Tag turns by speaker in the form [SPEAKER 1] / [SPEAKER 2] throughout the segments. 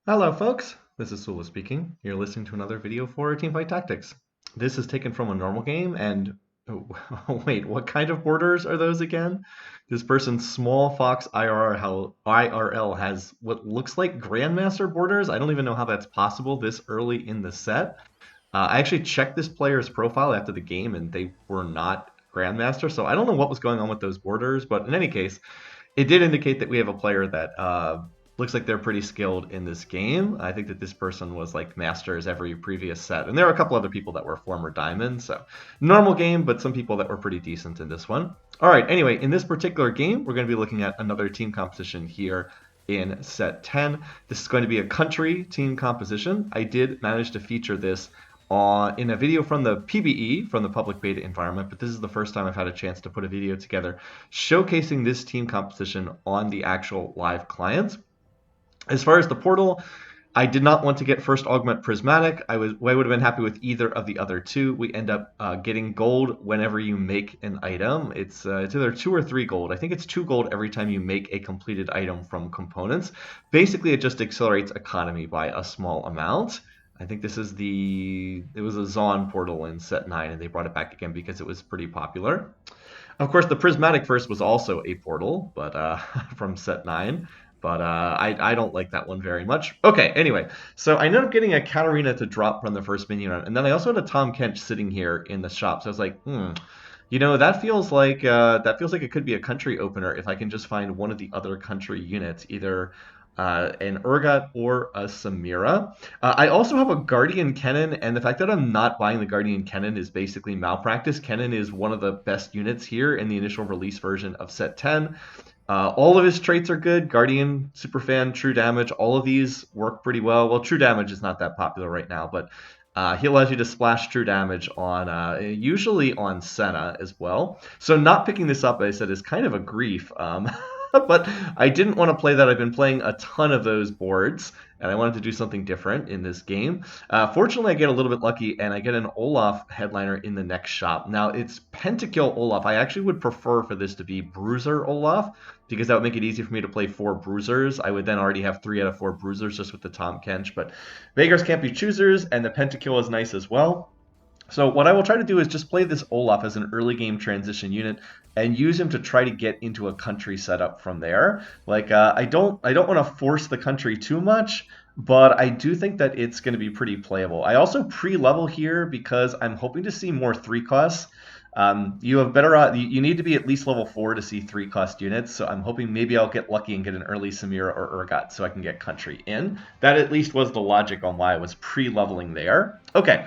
[SPEAKER 1] Hello folks, this is Sula speaking. You're listening to another video for Teamfight Tactics. This is taken from a normal game and wait, what kind of borders are those again? This person's small fox IRL has what looks like Grandmaster borders. I don't even know how that's possible this early in the set. I actually checked this player's profile after the game and they were not Grandmaster, so I don't know what was going on with those borders, but in any case, it did indicate that we have a player that looks like they're pretty skilled in this game. I think that this person was like masters every previous set, and there are a couple other people that were former diamonds. So normal game, but some people that were pretty decent in this one. All right. Anyway, in this particular game, we're going to be looking at another team composition here in set 10. This is going to be a country team composition. I did manage to feature this in a video from the PBE, from the public beta environment, but this is the first time I've had a chance to put a video together showcasing this team composition on the actual live clients. As far as the portal, I did not want to get first augment prismatic. I would have been happy with either of the other two. We end up getting gold whenever you make an item. It's either 2 or 3 gold. I think it's 2 gold every time you make a completed item from components. Basically, it just accelerates economy by a small amount. I think this is it was a Zon portal in set 9, and they brought it back again because it was pretty popular. Of course, the prismatic first was also a portal, but from set 9. But I don't like that one very much. Okay, anyway, so I ended up getting a Katarina to drop from the first minion run, and then I also had a Tom Kench sitting here in the shop. So I was like, that feels like it could be a country opener if I can just find one of the other country units, either an Urgot or a Samira. I also have a Guardian Kennen, and the fact that I'm not buying the Guardian Kennen is basically malpractice. Kennen is one of the best units here in the initial release version of set 10. All of his traits are good. Guardian, Superfan, True Damage, all of these work pretty well. Well, True Damage is not that popular right now, but he allows you to splash True Damage on usually on Senna as well. So not picking this up, as I said, is kind of a grief. But I didn't want to play that. I've been playing a ton of those boards, and I wanted to do something different in this game. Fortunately, I get a little bit lucky, and I get an Olaf headliner in the next shop. Now, it's Pentakill Olaf. I actually would prefer for this to be Bruiser Olaf, because that would make it easy for me to play 4 Bruisers. I would then already have 3 out of 4 Bruisers just with the Tom Kench. But Vagars can't be choosers, and the Pentakill is nice as well. So what I will try to do is just play this Olaf as an early game transition unit and use him to try to get into a country setup from there. Like I don't want to force the country too much, but I do think that it's going to be pretty playable. I also pre-level here because I'm hoping to see more 3-costs. You have better you need to be at least level 4 to see 3-cost units, so I'm hoping maybe I'll get lucky and get an early Samira or Urgot so I can get country in. That at least was the logic on why I was pre-leveling there. Okay.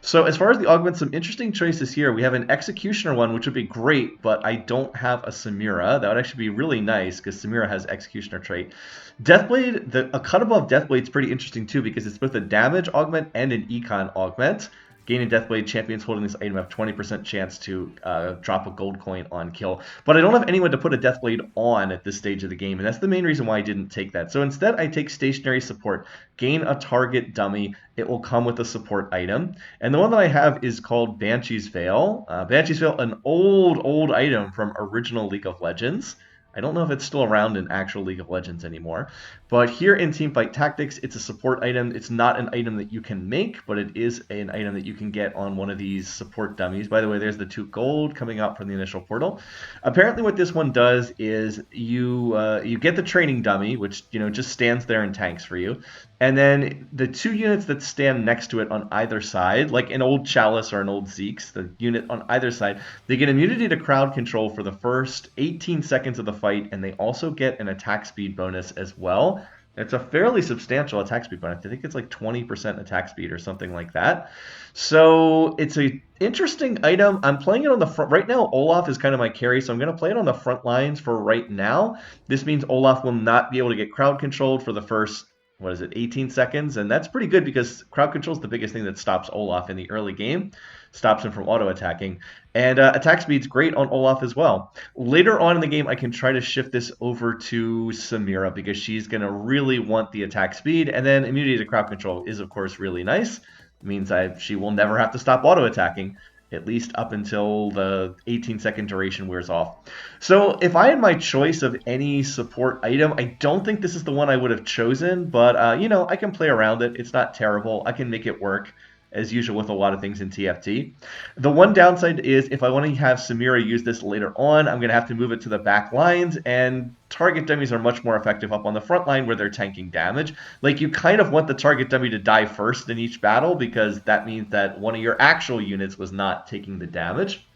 [SPEAKER 1] So as far as the augments, some interesting choices here. We have an Executioner one, which would be great, but I don't have a Samira. That would actually be really nice because Samira has Executioner trait. Deathblade, a cut above Deathblade is pretty interesting too because it's both a damage augment and an econ augment. Gaining Deathblade, champions holding this item have 20% chance to drop a gold coin on kill. But I don't have anyone to put a Deathblade on at this stage of the game, and that's the main reason why I didn't take that. So instead, I take Stationary Support. Gain a target dummy. It will come with a support item. And the one that I have is called Banshee's Veil. Banshee's Veil, an old item from original League of Legends. I don't know if it's still around in actual League of Legends anymore. But here in Teamfight Tactics, it's a support item. It's not an item that you can make, but it is an item that you can get on one of these support dummies. By the way, there's the 2 gold coming out from the initial portal. Apparently what this one does is you get the training dummy, which just stands there and tanks for you. And then the 2 units that stand next to it on either side, like an old Chalice or an old Zeke's, the unit on either side, they get immunity to crowd control for the first 18 seconds of the fight, and they also get an attack speed bonus as well. It's a fairly substantial attack speed bonus. I think it's like 20% attack speed or something like that. So it's an interesting item. I'm playing it on the front. Right now, Olaf is kind of my carry, so I'm going to play it on the front lines for right now. This means Olaf will not be able to get crowd controlled for the first 18 seconds? And that's pretty good because crowd control is the biggest thing that stops Olaf in the early game, stops him from auto-attacking. And attack speed's great on Olaf as well. Later on in the game, I can try to shift this over to Samira because she's going to really want the attack speed. And then immunity to crowd control is, of course, really nice. It means she will never have to stop auto-attacking. at least up until the 18-second duration wears off. So if I had my choice of any support item, I don't think this is the one I would have chosen, but I can play around it. It's not terrible. I can make it work, as usual with a lot of things in TFT. The one downside is if I want to have Samira use this later on, I'm going to have to move it to the back lines, and target dummies are much more effective up on the front line where they're tanking damage. Like, you kind of want the target dummy to die first in each battle because that means that one of your actual units was not taking the damage.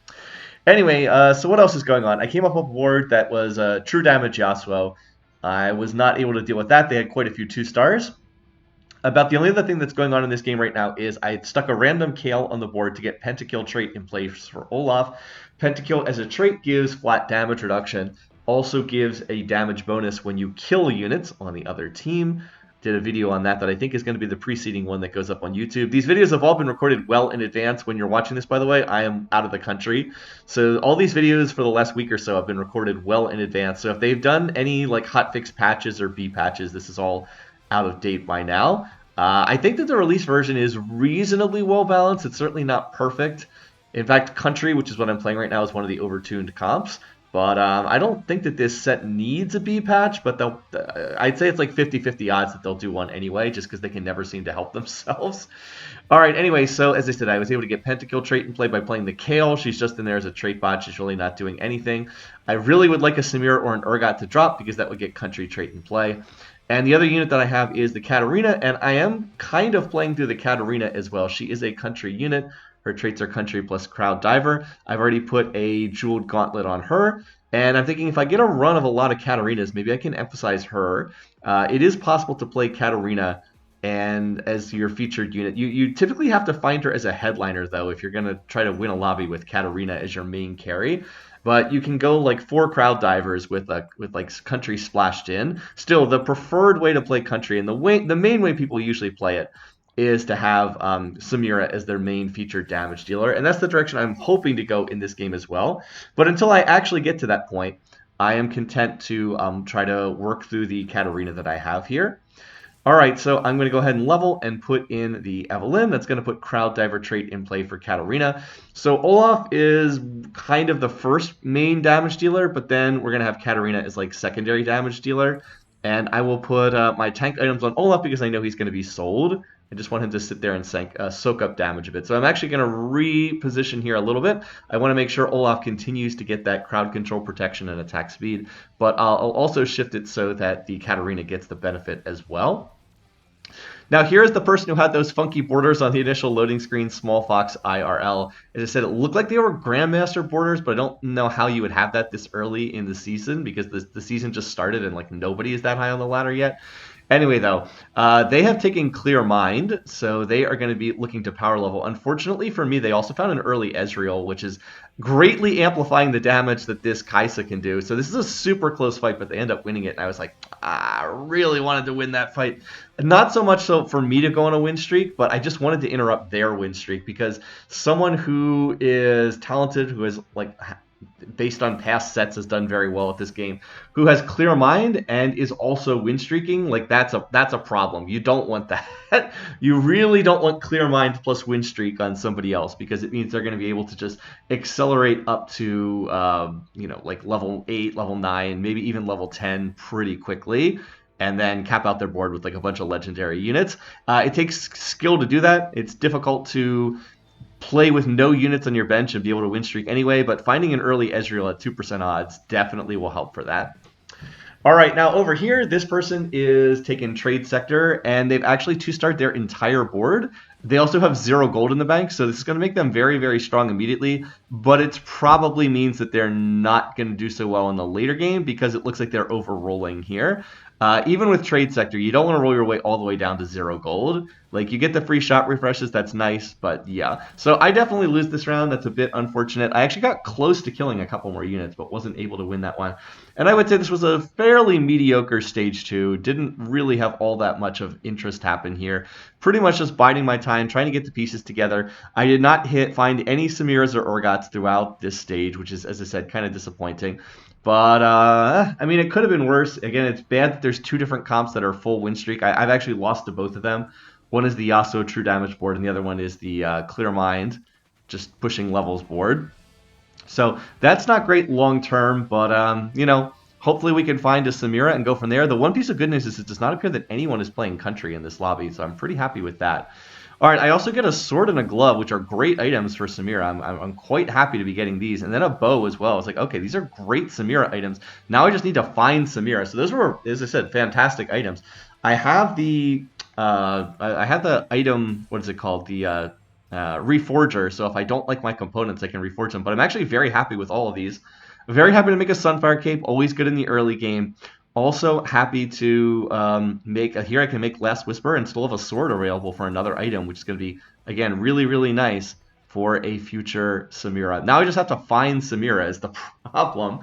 [SPEAKER 1] Anyway, so what else is going on? I came up with a board that was true damage Yasuo. I was not able to deal with that. They had quite a few 2-stars. About the only other thing that's going on in this game right now is I stuck a random Kale on the board to get Pentakill trait in place for Olaf. Pentakill as a trait gives flat damage reduction, also gives a damage bonus when you kill units on the other team. Did a video on that I think is going to be the preceding one that goes up on YouTube. These videos have all been recorded well in advance. When you're watching this, by the way, I am out of the country. So all these videos for the last week or so have been recorded well in advance. So if they've done any like hotfix patches or B patches, this is all out of date by now. I think that the release version is reasonably well balanced. It's certainly not perfect. In fact, Country, which is what I'm playing right now, is one of the overtuned comps. But I don't think that this set needs a B patch, but I'd say it's like 50-50 odds that they'll do one anyway, just because they can never seem to help themselves. All right, anyway, so as I said, I was able to get Pentakill trait in play by playing the Kale. She's just in there as a trait bot. She's really not doing anything. I really would like a Samira or an Urgot to drop because that would get Country trait in play. And the other unit that I have is the Katarina, and I am kind of playing through the Katarina as well. She is a Country unit. Her traits are Country plus Crowd Diver. I've already put a Jeweled Gauntlet on her, and I'm thinking if I get a run of a lot of Katarinas, maybe I can emphasize her. It is possible to play Katarina and as your featured unit. You typically have to find her as a headliner, though, if you're going to try to win a lobby with Katarina as your main carry. But you can go like 4 Crowd Divers with like Country splashed in. Still, the preferred way to play Country, and the main way people usually play it, is to have Samira as their main featured damage dealer. And that's the direction I'm hoping to go in this game as well. But until I actually get to that point, I am content to try to work through the Katarina that I have here. All right, so I'm going to go ahead and level and put in the Evelyn. That's going to put Crowd Diver trait in play for Katarina. So Olaf is kind of the first main damage dealer, but then we're going to have Katarina as like secondary damage dealer. And I will put my tank items on Olaf because I know he's going to be sold. I just want him to sit there and soak up damage a bit. So I'm actually going to reposition here a little bit. I want to make sure Olaf continues to get that crowd control protection and attack speed, but I'll also shift it so that the Katarina gets the benefit as well. Now here's the person who had those funky borders on the initial loading screen, Small Fox IRL. As I said, it looked like they were Grandmaster borders, but I don't know how you would have that this early in the season because the season just started and like nobody is that high on the ladder yet. Anyway, though, they have taken Clear Mind, so they are going to be looking to power level. Unfortunately for me, they also found an early Ezreal, which is greatly amplifying the damage that this Kai'Sa can do. So this is a super close fight, but they end up winning it. And I was like, I really wanted to win that fight. Not so much so for me to go on a win streak, but I just wanted to interrupt their win streak because someone who is talented, who is like based on past sets has done very well at this game, who has Clear Mind and is also win streaking, like that's a problem. You don't want that. You really don't want Clear Mind plus win streak on somebody else because it means they're going to be able to just accelerate up to like level 8, level 9, maybe even level 10 pretty quickly, and then cap out their board with like a bunch of legendary units. It takes skill to do that. It's difficult to play with no units on your bench and be able to win streak anyway, but finding an early Ezreal at 2% odds definitely will help for that. All right, now over here, this person is taking Trade Sector, and they've actually 2-starred their entire board. They also have 0 gold in the bank, so this is going to make them very, very strong immediately, but it probably means that they're not going to do so well in the later game because it looks like they're over-rolling here. Even with Trade Sector, you don't want to roll your way all the way down to 0 gold. Like, you get the free shot refreshes, that's nice, but yeah. So I definitely lose this round. That's a bit unfortunate. I actually got close to killing a couple more units, but wasn't able to win that one. And I would say this was a fairly mediocre stage 2. Didn't really have all that much of interest happen here. Pretty much just biding my time, trying to get the pieces together. I did not find any Samiras or Urgots throughout this stage, which is, as I said, kind of disappointing. But, I mean, it could have been worse. Again, it's bad that there's 2 different comps that are full win streak. I've actually lost to both of them. One is the Yasuo True Damage board, and the other one is the Clear Mind. just pushing levels board. So that's not great long term, but you know, hopefully we can find a Samira and go from there. The one piece of good news is it does not appear that anyone is playing country in this lobby, so I'm pretty happy with that. All right, I also get a sword and a glove, which are great items for Samira. I'm quite happy to be getting these, and then a bow as well. It's like, okay, these are great Samira items. Now I just need to find Samira. So those were, as I said, fantastic items. I have I have the item. What is it called? The reforger. So if I don't like my components, I can reforge them. But I'm actually very happy with all of these. Very happy to make a Sunfire Cape. Always good in the early game. Also happy to here I can make Last Whisper and still have a sword available for another item, which is going to be, again, really, really nice for a future Samira. Now I just have to find Samira is the problem.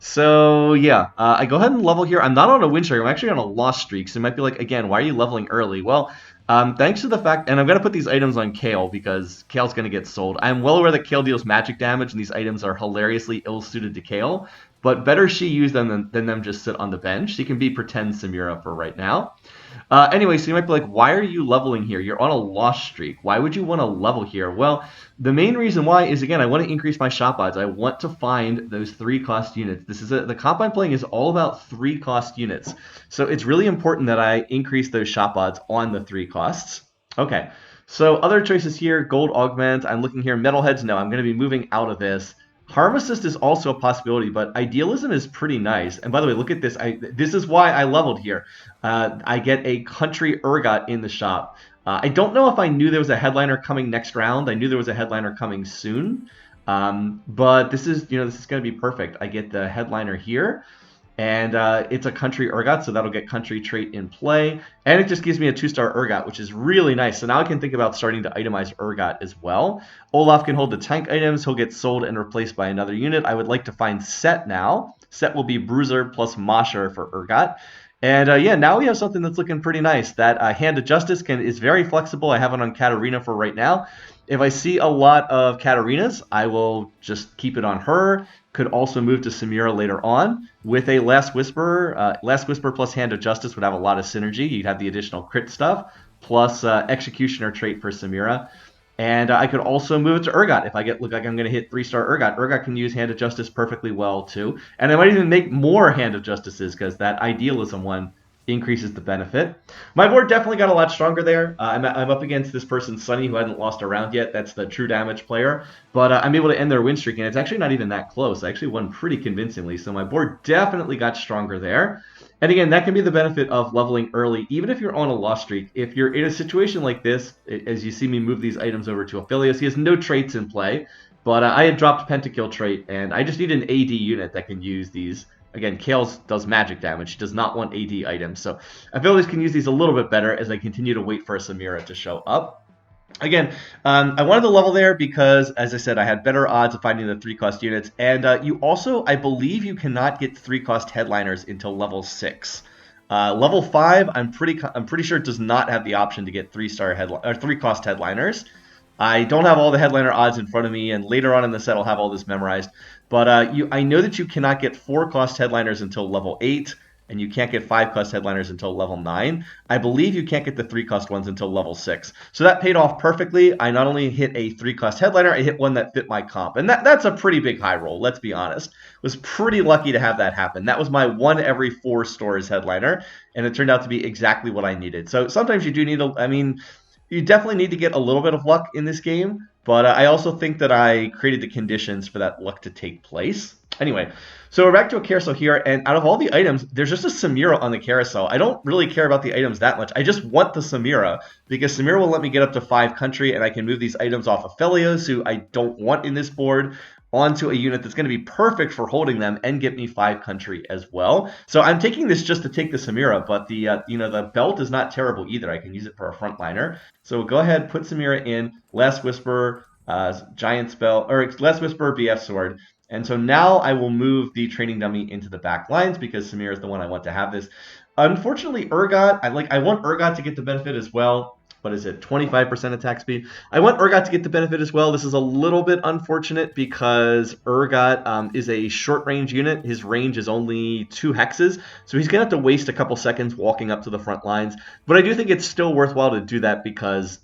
[SPEAKER 1] So yeah, I go ahead and level here. I'm not on a win streak. I'm actually on a loss streak. So it might be like, again, why are you leveling early? Well, thanks to the fact, and I'm going to put these items on Kale because Kale's going to get sold. I'm well aware that Kale deals magic damage, and these items are hilariously ill-suited to Kale. But better she use them than them just sit on the bench. She can be pretend Samira for right now. Anyway, so you might be like, why are you leveling here? You're on a loss streak. Why would you want to level here? Well, the main reason why is, again, I want to increase my shop odds. I want to find those 3-cost units. The comp I'm playing is all about 3-cost units. So it's really important that I increase those shop odds on the 3 costs. Okay, so other choices here, gold augment. I'm looking here, metalheads. No, I'm going to be moving out of this. Harm Assist is also a possibility, but Idealism is pretty nice. And by the way, look at this. This is why I leveled here. I get a Country Urgot in the shop. I don't know if I knew there was a headliner coming next round. I knew there was a headliner coming soon. But this is going to be perfect. I get the headliner here. And it's a Country Urgot, so that'll get Country trait in play. And it just gives me a 2-star Urgot, which is really nice. So now I can think about starting to itemize Urgot as well. Olaf can hold the tank items. He'll get sold and replaced by another unit. I would like to find Set now. Set will be Bruiser plus Mosher for Urgot. And yeah, now we have something that's looking pretty nice. That Hand of Justice is very flexible. I have it on Katarina for right now. If I see a lot of Katarinas, I will just keep it on her. Could also move to Samira later on. With a Last Whisper, Last Whisper plus Hand of Justice would have a lot of synergy. You'd have the additional crit stuff, plus Executioner trait for Samira. And I could also move it to Urgot if I look like I'm going to hit 3-star Urgot. Urgot can use Hand of Justice perfectly well, too. And I might even make more Hand of Justices because that Idealism one increases the benefit. My board definitely got a lot stronger there. I'm up against this person, Sunny, who hadn't lost a round yet. That's the true damage player. But I'm able to end their win streak, and it's actually not even that close. I actually won pretty convincingly, so my board definitely got stronger there. And again, that can be the benefit of leveling early, even if you're on a loss streak. If you're in a situation like this, as you see me move these items over to Aphelios, he has no traits in play, but I had dropped Pentakill trait, and I just need an AD unit that can use these. Again, Kales does magic damage. He does not want AD items, so Aphelios can use these a little bit better as I continue to wait for a Samira to show up. Again, I wanted to level there because, as I said, I had better odds of finding the 3-cost units. And you also, I believe you cannot get 3-cost headliners until level 6. Level 5, I'm pretty sure it does not have the option to get 3-cost headliners. I don't have all the headliner odds in front of me, and later on in the set I'll have all this memorized. But I know that you cannot get 4-cost headliners until level 8. And you can't get 5-cost headliners until level 9. I believe you can't get the 3-cost ones until level 6. So that paid off perfectly. I not only hit a 3-cost headliner, I hit one that fit my comp. And that's a pretty big high roll, let's be honest. Was pretty lucky to have that happen. That was my 1 every 4 stores headliner, and it turned out to be exactly what I needed. So sometimes you do need you definitely need to get a little bit of luck in this game, but I also think that I created the conditions for that luck to take place. Anyway, so we're back to a carousel here, and out of all the items, there's just a Samira on the carousel. I don't really care about the items that much. I just want the Samira, because Samira will let me get up to 5 country, and I can move these items off of Aphelios, who I don't want in this board, onto a unit that's going to be perfect for holding them and get me 5 country as well. So I'm taking this just to take the Samira, but the belt is not terrible either. I can use it for a frontliner. So we'll go ahead, put Samira in, Last Whisper, Giant Spell, or Last Whisper, BF Sword. And so now I will move the training dummy into the back lines because Samira is the one I want to have this. Unfortunately, Urgot, I want Urgot to get the benefit as well. what is it, 25% attack speed. I want Urgot to get the benefit as well. This is a little bit unfortunate because Urgot is a short range unit. His range is only 2 hexes, so he's going to have to waste a couple seconds walking up to the front lines. But I do think it's still worthwhile to do that because,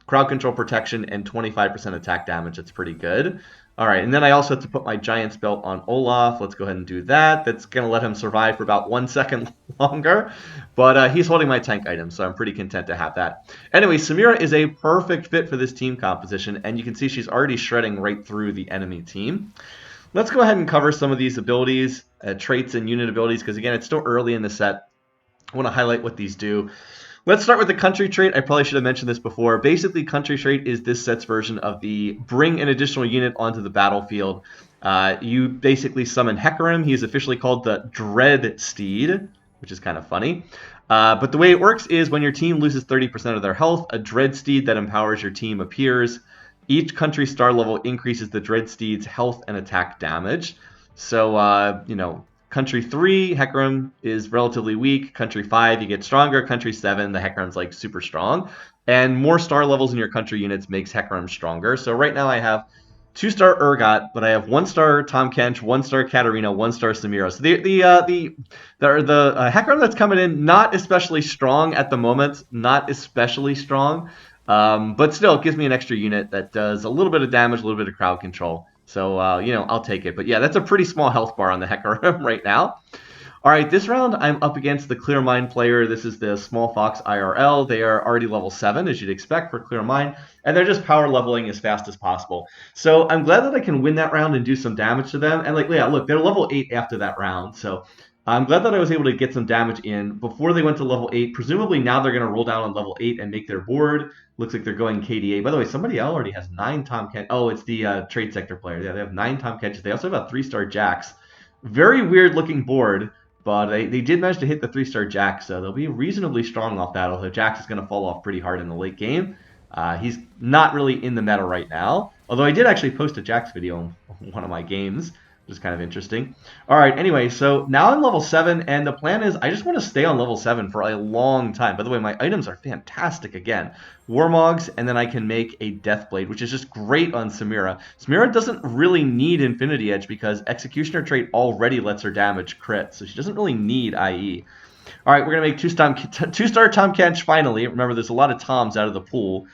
[SPEAKER 1] crowd control protection and 25% attack damage, it's pretty good. All right, and then I also have to put my Giant's Belt on Olaf. Let's go ahead and do that. That's going to let him survive for about 1 second longer. But he's holding my tank item, so I'm pretty content to have that. Anyway, Samira is a perfect fit for this team composition, and you can see she's already shredding right through the enemy team. Let's go ahead and cover some of these abilities, traits, and unit abilities, because again, it's still early in the set. I want to highlight what these do. Let's start with the country trait. I probably should have mentioned this before. Basically, country trait is this set's version of the bring an additional unit onto the battlefield. You basically summon Hecarim. He is officially called the Dread Steed, which is kind of funny. But the way it works is when your team loses 30% of their health, a Dread Steed that empowers your team appears. Each country star level increases the Dread Steed's health and attack damage. So, Country 3, Hecarim is relatively weak. Country 5, you get stronger. Country 7, the Hecarim's like super strong. And more star levels in your country units makes Hecarim stronger. So right now I have 2-star Urgot, but I have 1-star Tahm Kench, 1-star Katarina, 1-star Samira. So the Hecarim that's coming in, not especially strong at the moment. Not especially strong. But still, it gives me an extra unit that does a little bit of damage, a little bit of crowd control. So, I'll take it. But yeah, that's a pretty small health bar on the Hecarim right now. All right, this round I'm up against the Clear Mind player. This is the Small Fox IRL. They are already level 7, as you'd expect for Clear Mind, and they're just power leveling as fast as possible. So I'm glad that I can win that round and do some damage to them. And look, they're level 8 after that round. So I'm glad that I was able to get some damage in before they went to level 8. Presumably now they're going to roll down on level 8 and make their board. Looks like they're going KDA. By the way, somebody else already has 9 Tahm Kench. Oh, it's the Trade Sector player. Yeah, they have 9 Tahm Kenches. They also have a 3-star Jax. Very weird looking board, but they did manage to hit the 3-star Jax, so they'll be reasonably strong off that, although Jax is going to fall off pretty hard in the late game. He's not really in the meta right now, although I did actually post a Jax video in one of my games, which is kind of interesting. All right, anyway, so now I'm level 7, and the plan is I just want to stay on level 7 for a long time. By the way, my items are fantastic again. Warmogs, and then I can make a Deathblade, which is just great on Samira. Samira doesn't really need Infinity Edge because Executioner trait already lets her damage crit, so she doesn't really need IE. All right, we're going to make 2-star Tahm Kench finally. Remember, there's a lot of Toms out of the pool.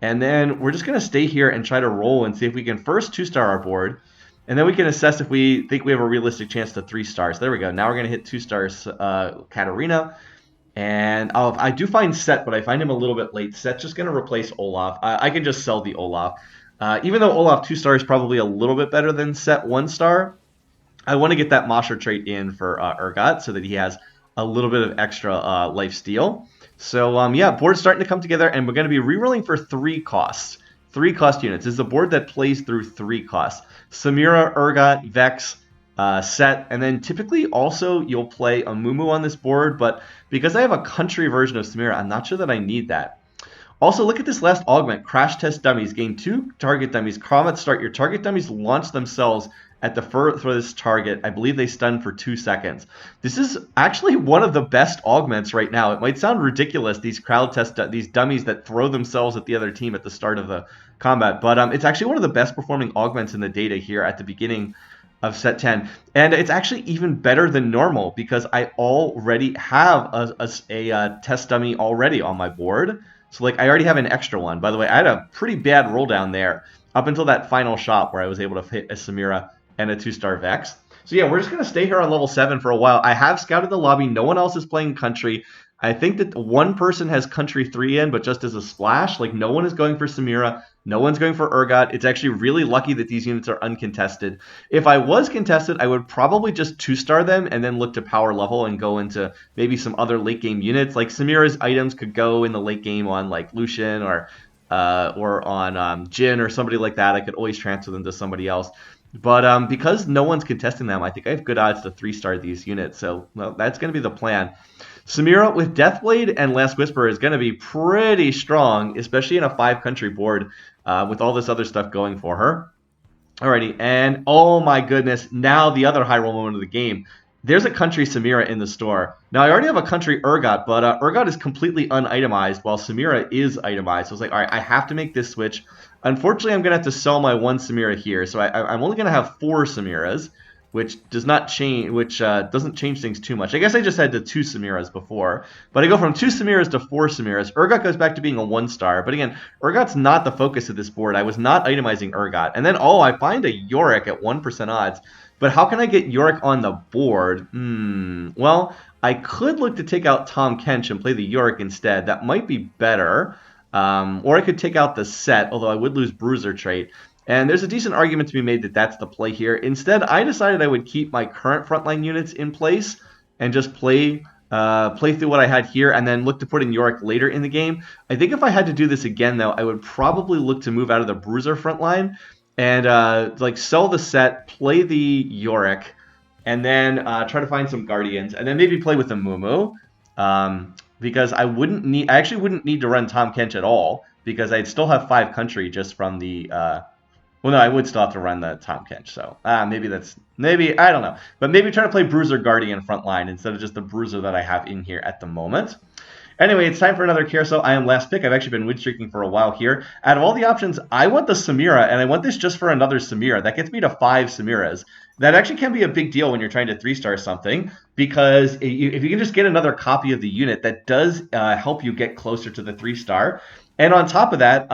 [SPEAKER 1] And then we're just going to stay here and try to roll and see if we can first 2-star our board. And then we can assess if we think we have a realistic chance to 3 stars. There we go. Now we're going to hit 2 stars Katarina. And I do find Set, but I find him a little bit late. Set's just going to replace Olaf. I can just sell the Olaf. Even though Olaf 2-star is probably a little bit better than Set 1-star, I want to get that Mosher trait in for Urgot so that he has a little bit of extra life steal. So, yeah, board's starting to come together, and we're going to be rerolling for 3 costs. 3 cost units. This is a board that plays through 3 costs. Samira, Urgot, Vex, Set, and then typically also you'll play a Mumu on this board, but because I have a country version of Samira, I'm not sure that I need that. Also, look at this last augment, Crash Test Dummies. Gain 2 target dummies. Combat start. Your target dummies launch themselves at the furthest target. I believe they stun for 2 seconds. This is actually one of the best augments right now. It might sound ridiculous, these these dummies that throw themselves at the other team at the start of the combat, but it's actually one of the best performing augments in the data here at the beginning of set 10. And it's actually even better than normal because I already have a test dummy already on my board. So I already have an extra one. By the way, I had a pretty bad roll down there up until that final shot where I was able to hit a Samira and a 2-star Vex. So yeah, we're just going to stay here on level 7 for a while. I have scouted the lobby. No one else is playing country. I think that one person has country 3 in, but just as a splash. No one is going for Samira. No one's going for Urgot. It's actually really lucky that these units are uncontested. If I was contested, I would probably just 2-star them and then look to power level and go into maybe some other late game units. Samira's items could go in the late game on Lucian or on Jhin or somebody like that. I could always transfer them to somebody else. But because no one's contesting them, I think I have good odds to 3-star these units. So that's going to be the plan. Samira with Deathblade and Last Whisper is going to be pretty strong, especially in a 5-country board with all this other stuff going for her. Alrighty, and oh my goodness, now the other high roll moment of the game. There's a country Samira in the store. Now, I already have a country Urgot, but Urgot is completely unitemized while Samira is itemized. So I was like, all right, I have to make this switch. Unfortunately, I'm going to have to sell my one Samira here. So I'm only going to have 4 Samiras, which does not change, which doesn't change things too much. I guess I just had the 2 Samiras before, but I go from 2 Samiras to 4 Samiras. Urgot goes back to being a 1-star, but again, Urgot's not the focus of this board. I was not itemizing Urgot. And then, oh, I find a Yorick at 1% odds. But how can I get Yorick on the board? Well, I could look to take out Tom Kench and play the Yorick instead. That might be better. Or I could take out the set, although I would lose Bruiser trait. And there's a decent argument to be made that that's the play here. Instead, I decided I would keep my current frontline units in place and just play through what I had here and then look to put in Yorick later in the game. I think if I had to do this again, though, I would probably look to move out of the Bruiser frontline and like sell the set, play the Yorick, and then try to find some Guardians, and then maybe play with the Mumu, because I actually wouldn't need to run Tom Kench at all, because I'd still have 5 country just from the well, no, I would still have to run the Tom Kench, so maybe I don't know, but maybe try to play Bruiser Guardian frontline instead of just the Bruiser that I have in here at the moment. Anyway, it's time for another carousel. I am last pick. I've actually been win streaking for a while here. Out of all the options, I want the Samira, and I want this just for another Samira. That gets me to 5 Samiras. That actually can be a big deal when you're trying to 3-star something, because if you can just get another copy of the unit, that does help you get closer to the 3-star. And on top of that,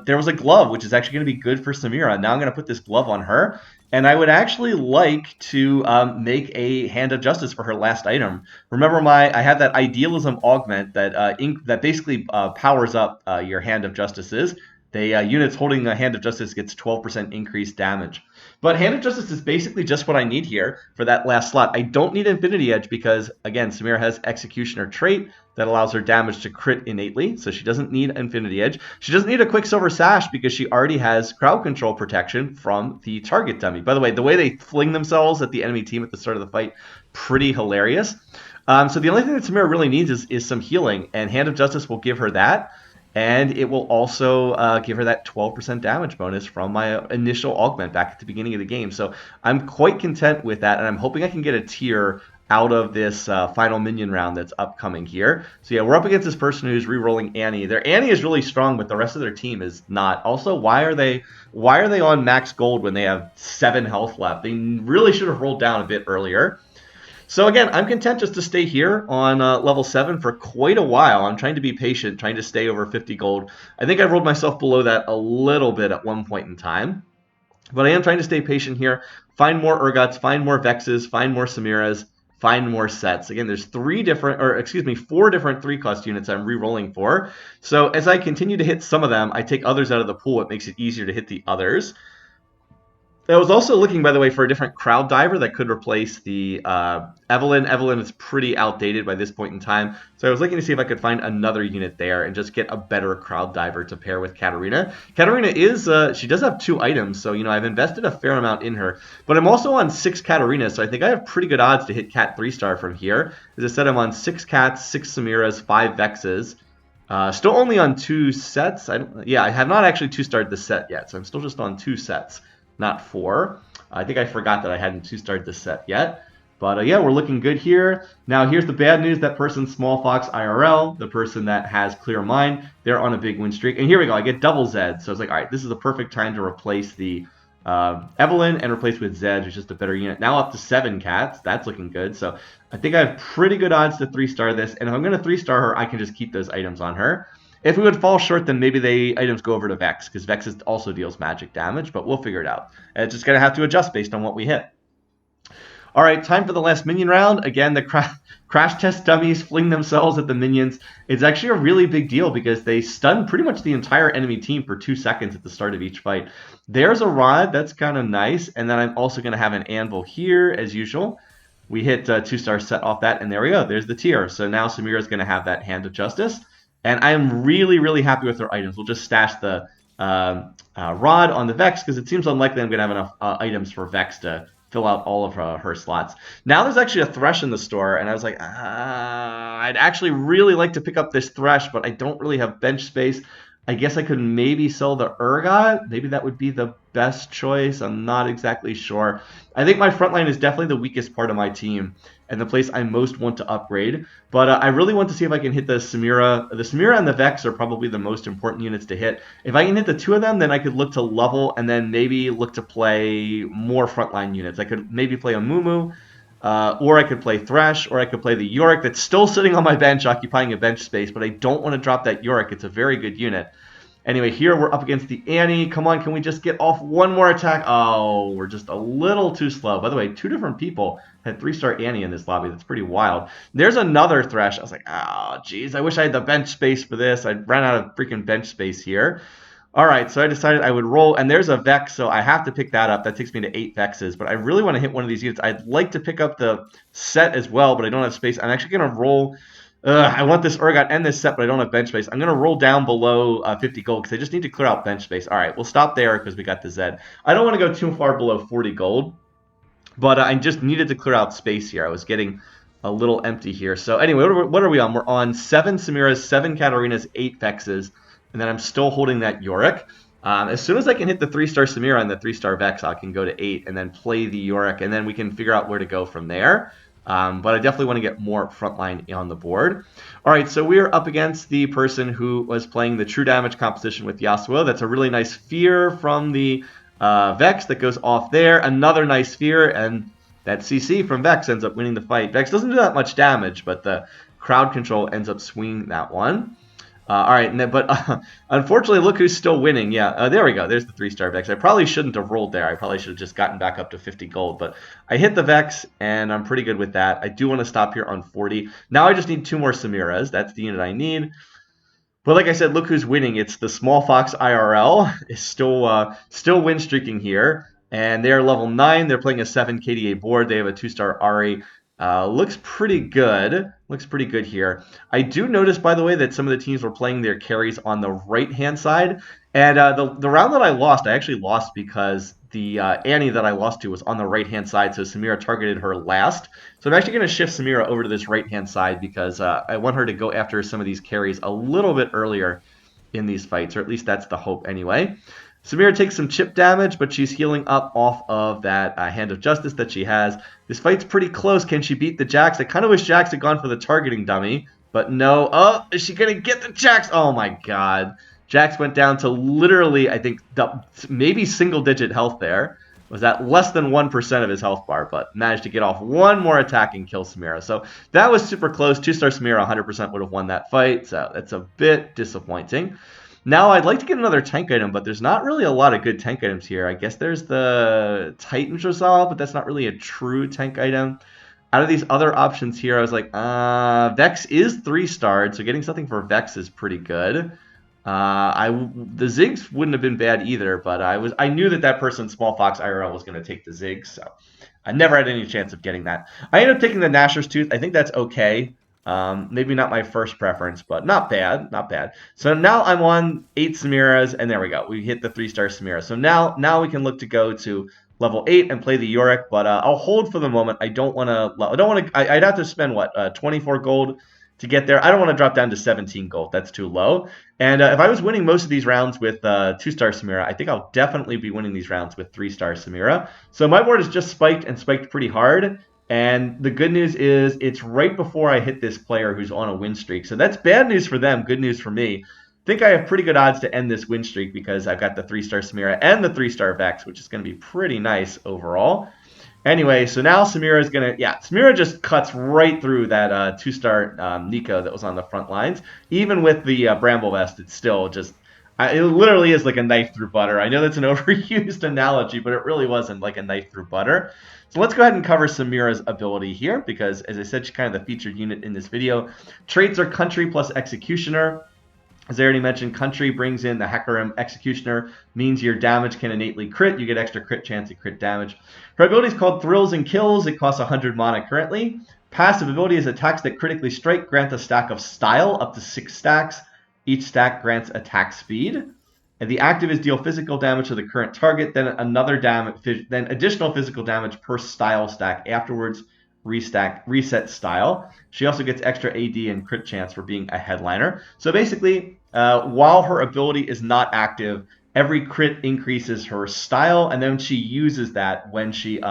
[SPEAKER 1] there was a glove, which is actually going to be good for Samira. Now I'm going to put this glove on her. And I would actually like to make a Hand of Justice for her last item. Remember, I have that Idealism Augment that basically powers up your Hand of Justices. Units holding a Hand of Justice gets 12% increased damage. But Hand of Justice is basically just what I need here for that last slot. I don't need Infinity Edge because, again, Samira has Executioner trait that allows her damage to crit innately, so she doesn't need Infinity Edge. She doesn't need a Quicksilver Sash because she already has crowd control protection from the target dummy. By the way they fling themselves at the enemy team at the start of the fight, pretty hilarious. So the only thing that Samira really needs is some healing, and Hand of Justice will give her that. And it will also give her that 12% damage bonus from my initial augment back at the beginning of the game. So I'm quite content with that, and I'm hoping I can get a tier out of this final minion round that's upcoming here. So yeah, we're up against this person who's re-rolling Annie. Their Annie is really strong, but the rest of their team is not. Also, why are they on max gold when they have 7 health left? They really should have rolled down a bit earlier. So again, I'm content just to stay here on level 7 for quite a while. I'm trying to be patient, trying to stay over 50 gold. I think I rolled myself below that a little bit at one point in time. But I am trying to stay patient here, find more Urgots, find more Vexes, find more Samiras, find more sets. Again, there's 4 different 3-cost units I'm re-rolling for. So as I continue to hit some of them, I take others out of the pool. It makes it easier to hit the others. I was also looking, by the way, for a different crowd diver that could replace the Evelyn. Evelyn is pretty outdated by this point in time, so I was looking to see if I could find another unit there and just get a better crowd diver to pair with Katarina. Katarina she does have 2 items, so I've invested a fair amount in her. But I'm also on 6 Katarinas, so I think I have pretty good odds to hit Cat 3-star from here. As I said, I'm on 6 Cats, 6 Samiras, 5 Vexes. Still only on 2 sets. I have not actually 2-starred the set yet, so I'm still just on 2 sets. Not 4. I think I forgot that I hadn't 2-starred this set yet. But yeah, we're looking good here. Now here's the bad news. That person's Small Fox IRL, the person that has Clear Mind, they're on a big win streak. And here we go, I get double Zed. So it's like, all right, this is the perfect time to replace the Evelyn and replace with Zed, who's just a better unit. Now up to 7 Cats. That's looking good. So I think I have pretty good odds to 3-star this. And if I'm going to 3-star her, I can just keep those items on her. If we would fall short, then maybe the items go over to Vex, because Vex also deals magic damage, but we'll figure it out. And it's just going to have to adjust based on what we hit. All right, time for the last minion round. Again, the crash test dummies fling themselves at the minions. It's actually a really big deal because they stun pretty much the entire enemy team for 2 seconds at the start of each fight. There's a rod. That's kind of nice. And then I'm also going to have an anvil here, as usual. We hit 2-star set off that, and there we go. There's the tier. So now Samira's going to have that Hand of Justice. And I'm really, really happy with her items. We'll just stash the rod on the Vex because it seems unlikely I'm going to have enough items for Vex to fill out all of her slots. Now there's actually a Thresh in the store, and I was like, I'd actually really like to pick up this Thresh, but I don't really have bench space. I guess I could maybe sell the Urgot. Maybe that would be the best choice. I'm not exactly sure. I think my front line is definitely the weakest part of my team and the place I most want to upgrade. But I really want to see if I can hit the Samira. The Samira and the Vex are probably the most important units to hit. If I can hit the two of them, then I could look to level and then maybe look to play more frontline units. I could maybe play a Mumu. Or I could play Thresh, or I could play the Yorick that's still sitting on my bench, occupying a bench space, but I don't want to drop that Yorick. It's a very good unit. Anyway, here we're up against the Annie. Come on, can we just get off one more attack? Oh, we're just a little too slow. By the way, 2 different people had 3-star Annie in this lobby. That's pretty wild. There's another Thresh. I was like, oh, geez, I wish I had the bench space for this. I ran out of freaking bench space here. All right, so I decided I would roll, and there's a Vex, so I have to pick that up. That takes me to 8 Vexes, but I really want to hit one of these units. I'd like to pick up the set as well, but I don't have space. I'm actually going to roll. I want this Urgot and this set, but I don't have bench space. I'm going to roll down below 50 gold because I just need to clear out bench space. All right, we'll stop there because we got the Zed. I don't want to go too far below 40 gold, but I just needed to clear out space here. I was getting a little empty here. So anyway, what are we on? We're on 7 Samiras, 7 Katarinas, 8 Vexes. And then I'm still holding that Yorick. As soon as I can hit the 3-star Samira and the 3-star Vex, I can go to 8 and then play the Yorick, and then we can figure out where to go from there. But I definitely want to get more frontline on the board. All right, so we're up against the person who was playing the true damage composition with Yasuo. That's a really nice Fear from the Vex that goes off there. Another nice Fear, and that CC from Vex ends up winning the fight. Vex doesn't do that much damage, but the crowd control ends up swinging that one. All right, but unfortunately, look who's still winning. Yeah, there we go. There's the 3-star Vex. I probably shouldn't have rolled there. I probably should have just gotten back up to 50 gold. But I hit the Vex, and I'm pretty good with that. I do want to stop here on 40. Now I just need 2 more Samiras. That's the unit I need. But like I said, look who's winning. It's the Small Fox IRL. Is still win streaking here. And they're level 9. They're playing a 7 KDA board. They have a 2-star Ari. Looks pretty good. Looks pretty good here. I do notice, by the way, that some of the teams were playing their carries on the right-hand side. And the round that I lost, I actually lost because the Annie that I lost to was on the right-hand side, so Samira targeted her last. So I'm actually going to shift Samira over to this right-hand side because I want her to go after some of these carries a little bit earlier in these fights, or at least that's the hope anyway. Samira takes some chip damage, but she's healing up off of that Hand of Justice that she has. This fight's pretty close. Can she beat the Jax? I kind of wish Jax had gone for the targeting dummy, but no. Oh, is she going to get the Jax? Oh, my God. Jax went down to literally, I think, maybe single-digit health there. Was at less than 1% of his health bar, but managed to get off one more attack and kill Samira. So that was super close. 2-star Samira 100% would have won that fight, so that's a bit disappointing. Now, I'd like to get another tank item, but there's not really a lot of good tank items here. I guess there's the Titan's Resolve, but that's not really a true tank item. Out of these other options here, I was like, Vex is 3-starred, so getting something for Vex is pretty good. The Ziggs wouldn't have been bad either, but I knew that person, Small Fox IRL, was going to take the Ziggs, so I never had any chance of getting that. I ended up taking the Gnasher's Tooth. I think that's okay. Maybe not my first preference, but not bad, not bad. So now I'm on 8 Samiras, and there we go. We hit the 3-star Samira. So now we can look to go to level 8 and play the Yorick, but I'll hold for the moment. I'd have to spend, 24 gold to get there. I don't want to drop down to 17 gold. That's too low. And if I was winning most of these rounds with 2-star Samira, I think I'll definitely be winning these rounds with 3-star Samira. So my board is just spiked and spiked pretty hard. And the good news is it's right before I hit this player who's on a win streak. So that's bad news for them, good news for me. I think I have pretty good odds to end this win streak because I've got the 3-star Samira and the 3-star Vex, which is going to be pretty nice overall. Anyway, so now Samira is going to, Samira just cuts right through that 2-star Nico that was on the front lines. Even with the Bramble Vest, it's still just, it literally is like a knife through butter. I know that's an overused analogy, but it really wasn't like a knife through butter. So let's go ahead and cover Samira's ability here because, as I said, she's kind of the featured unit in this video. Traits are Country plus Executioner. As I already mentioned, Country brings in the Hecarim. Executioner means your damage can innately crit. You get extra crit chance and crit damage. Her ability is called Thrills and Kills. It costs 100 mana currently. Passive ability is attacks that critically strike grant a stack of style up to 6 stacks. Each stack grants attack speed. And the active is deal physical damage to the current target, then additional physical damage per style stack afterwards. Reset style. She also gets extra AD and crit chance for being a headliner. So basically, while her ability is not active, every crit increases her style, and then she uses that when she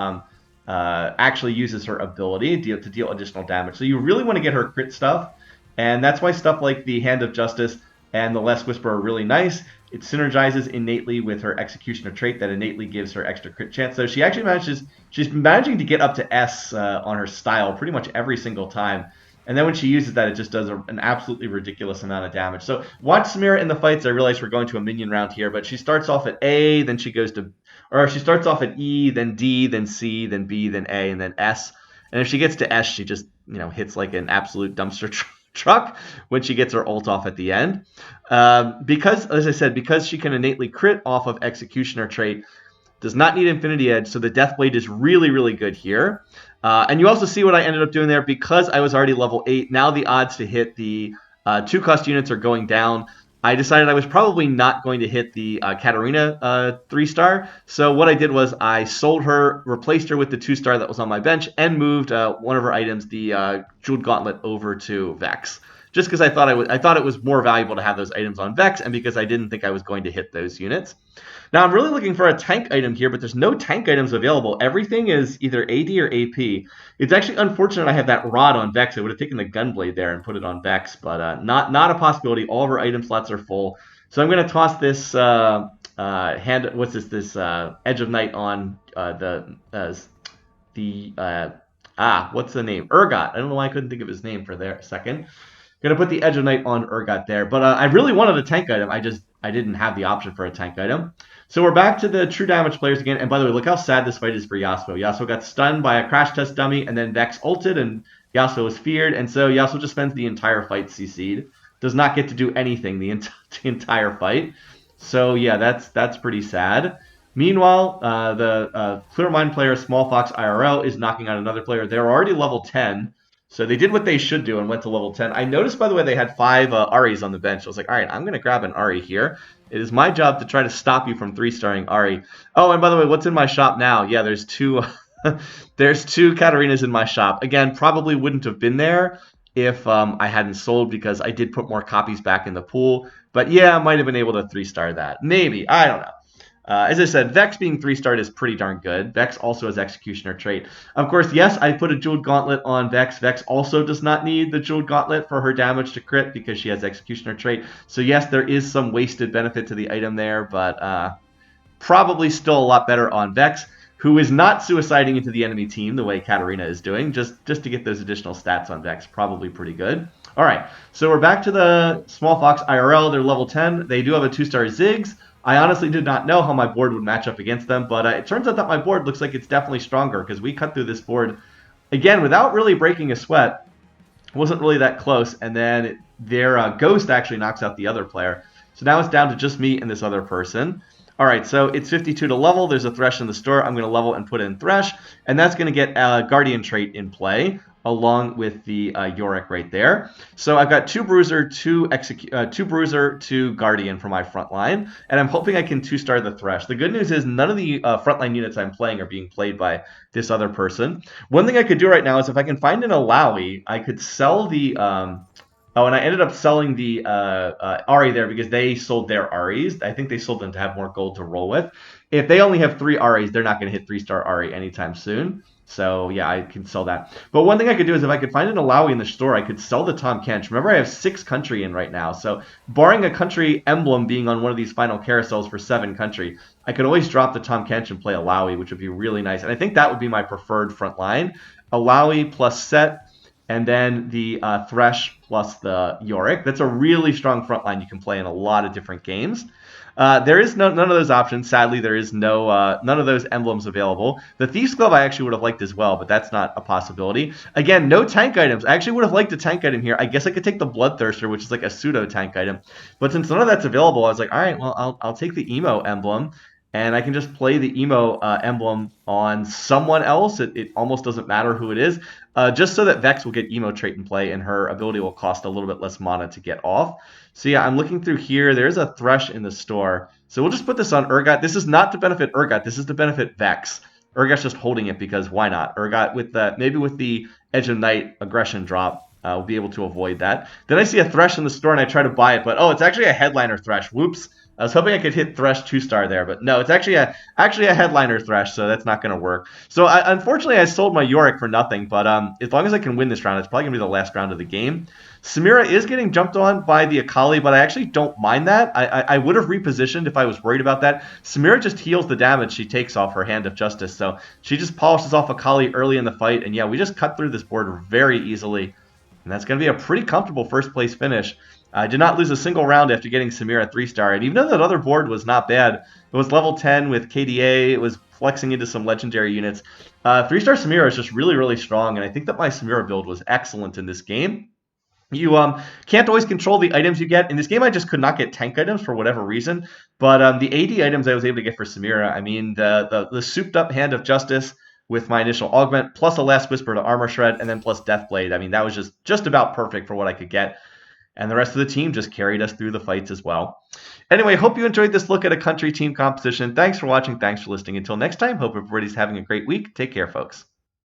[SPEAKER 1] actually uses her ability to deal additional damage. So you really want to get her crit stuff, and that's why stuff like the Hand of Justice and the Less Whisper are really nice. It synergizes innately with her Executioner trait that innately gives her extra crit chance. So she actually she's managing to get up to S on her style pretty much every single time. And then when she uses that, it just does an absolutely ridiculous amount of damage. So watch Samira in the fights. I realize we're going to a minion round here, but she starts off at A, then she goes to, or she starts off at E, then D, then C, then B, then A, and then S. And if she gets to S, she just hits like an absolute dumpster truck when she gets her ult off at the end. Because, as I said, because she can innately crit off of Executioner trait, does not need Infinity Edge, so the Deathblade is really, really good here. And you also see what I ended up doing there. Because I was already level 8, now the odds to hit the 2-cost units are going down. I decided I was probably not going to hit the Katarina 3-star. So what I did was I sold her, replaced her with the 2-star that was on my bench, and moved one of her items, the Jeweled Gauntlet, over to Vex. Just because I thought it was more valuable to have those items on Vex, and because I didn't think I was going to hit those units. Now, I'm really looking for a tank item here, but there's no tank items available. Everything is either AD or AP. It's actually unfortunate I have that rod on Vex. I would have taken the Gunblade there and put it on Vex, but not a possibility. All of our item slots are full. So I'm going to toss this Edge of Night on what's the name? Urgot. I don't know why I couldn't think of his name for there a second. Gonna put the Edge of Night on Urgot there, but I really wanted a tank item. I didn't have the option for a tank item. So we're back to the true damage players again. And by the way, look how sad this fight is for Yasuo. Yasuo got stunned by a crash test dummy, and then Vex ulted, and Yasuo was feared, and so Yasuo just spends the entire fight CC'd. Does not get to do anything the entire fight. So yeah, that's pretty sad. Meanwhile, the Clear Mind player, Small Fox IRL, is knocking out another player. They're already level 10. So they did what they should do and went to level 10. I noticed, by the way, they had 5 Aris on the bench. I was like, all right, I'm going to grab an Ari here. It is my job to try to stop you from 3-starring Ari. Oh, and by the way, what's in my shop now? Yeah, there's 2 there's 2 Katarinas in my shop. Again, probably wouldn't have been there if I hadn't sold, because I did put more copies back in the pool. But yeah, I might have been able to 3-star that. Maybe. I don't know. As I said, Vex being 3-starred is pretty darn good. Vex also has Executioner trait. Of course, yes, I put a Jeweled Gauntlet on Vex. Vex also does not need the Jeweled Gauntlet for her damage to crit because she has Executioner trait. So yes, there is some wasted benefit to the item there, but probably still a lot better on Vex, who is not suiciding into the enemy team the way Katarina is doing, just to get those additional stats on Vex. Probably pretty good. All right, so we're back to the Small Fox IRL. They're level 10. They do have a 2-star Ziggs. I honestly did not know how my board would match up against them, but it turns out that my board looks like it's definitely stronger, because we cut through this board, again, without really breaking a sweat. It wasn't really that close, and then their Ghost actually knocks out the other player. So now it's down to just me and this other person. All right, so it's 52 to level. There's a Thresh in the store. I'm going to level and put in Thresh, and that's going to get a Guardian trait in play, along with the Yorick right there. So I've got 2 Bruiser, 2 Bruiser, 2 Guardian for my front line, and I'm hoping I can 2-star the Thresh. The good news is none of the frontline units I'm playing are being played by this other person. One thing I could do right now is if I can find an Alawi, I could sell the... and I ended up selling the Ari there because they sold their Aris. I think they sold them to have more gold to roll with. If they only have 3 Aris, they're not going to hit 3-star Ari anytime soon. So yeah, I can sell that. But one thing I could do is if I could find an Alawi in the store, I could sell the Tahm Kench. Remember, I have 6 country in right now. So barring a country emblem being on one of these final carousels for 7 country, I could always drop the Tahm Kench and play Alawi, which would be really nice. And I think that would be my preferred front line. Alawi plus Set, and then the Thresh plus the Yorick. That's a really strong front line you can play in a lot of different games. There is none of those options. Sadly, there is none of those emblems available. The Thief's Glove I actually would have liked as well, but that's not a possibility. Again, no tank items. I actually would have liked a tank item here. I guess I could take the Bloodthirster, which is like a pseudo tank item. But since none of that's available, I was like, all right, well, I'll take the Emo emblem, and I can just play the Emo emblem on someone else. It almost doesn't matter who it is, just so that Vex will get Emo trait in play, and her ability will cost a little bit less mana to get off. So yeah, I'm looking through here. There's a Thresh in the store. So we'll just put this on Urgot. This is not to benefit Urgot. This is to benefit Vex. Urgot's just holding it because why not? Urgot, maybe with the Edge of Night aggression drop, we'll be able to avoid that. Then I see a Thresh in the store and I try to buy it, but oh, it's actually a headliner Thresh. Whoops. I was hoping I could hit Thresh 2-star there, but no, it's actually a headliner Thresh, so that's not going to work. So unfortunately, I sold my Yorick for nothing, but as long as I can win this round, it's probably going to be the last round of the game. Samira is getting jumped on by the Akali, but I actually don't mind that. I would have repositioned if I was worried about that. Samira just heals the damage she takes off her Hand of Justice, so she just polishes off Akali early in the fight, and yeah, we just cut through this board very easily. And that's going to be a pretty comfortable first place finish. I did not lose a single round after getting Samira 3-star. And even though that other board was not bad, it was level 10 with KDA. It was flexing into some legendary units. 3-star Samira is just really, really strong. And I think that my Samira build was excellent in this game. You can't always control the items you get. In this game, I just could not get tank items for whatever reason. But the AD items I was able to get for Samira, I mean, the souped-up Hand of Justice with my initial augment, plus a Last Whisper to Armor Shred, and then plus Deathblade. I mean, that was just about perfect for what I could get. And the rest of the team just carried us through the fights as well. Anyway, hope you enjoyed this look at a country team composition. Thanks for watching. Thanks for listening. Until next time, hope everybody's having a great week. Take care, folks.